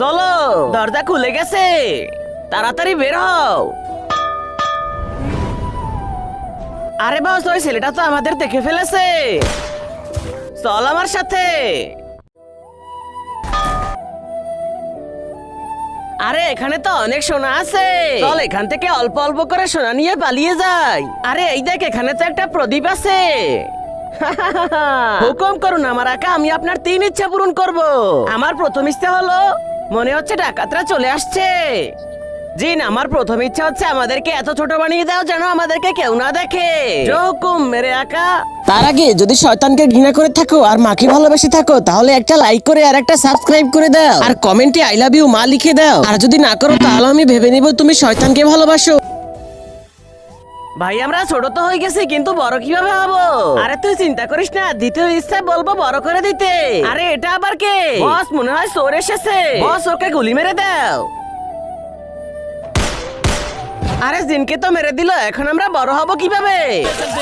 চলো, দরজা খুলে গেছে, তাড়াতাড়ি বের হও। আরে বস, ওই ছেলেটা তো আমাদের দেখে ফেলেছে। চল আমার সাথে। আরে এখানে তো অনেক সোনা আছে, চল এখান থেকে অল্প অল্প করে সোনা নিয়ে পালিয়ে যাই। আরে এই দেখ, এখানে তো একটা প্রদীপ আছে। হুকুম করুন আমার আকা, আমি আপনার 3 ইচ্ছা পূরণ করব। আমার প্রথম ইচ্ছা হলো, মনে হচ্ছে ডাকাতরা চলে আসছে। জিন, আমার প্রথম ইচ্ছা হচ্ছে আমাদেরকে এত ছোট বানিয়ে দাও যেন আমাদেরকে কেউ না দেখে। হুকুম মেরে আকা। তার আগে যদি শয়তানকে ঘৃণা করে থাকো আর মাকে ভালোবেসে থাকো, তাহলে একটা লাইক করে আর একটা সাবস্ক্রাইব করে দাও, আর কমেন্টে আই লাভ ইউ মা লিখে দাও। আর যদি না করো তাহলে আমি ভেবে নিব তুমি শয়তানকে ভালোবাসো। ভাই আমরা ছোট তো হয়ে গেছি, কিন্তু বড় কিভাবে হবো? আরে তুই চিন্তা করিস না, দ্বিতীয় ইচ্ছা বলবো বড় করে দিতে। আরে এটা আবার কে? বস, মনে হয় চোর এসেছে। বস, ওকে গুলি মেরে দাও। আরে জিনকে তো মেরে দিল, এখন আমরা বড় হব কিভাবে?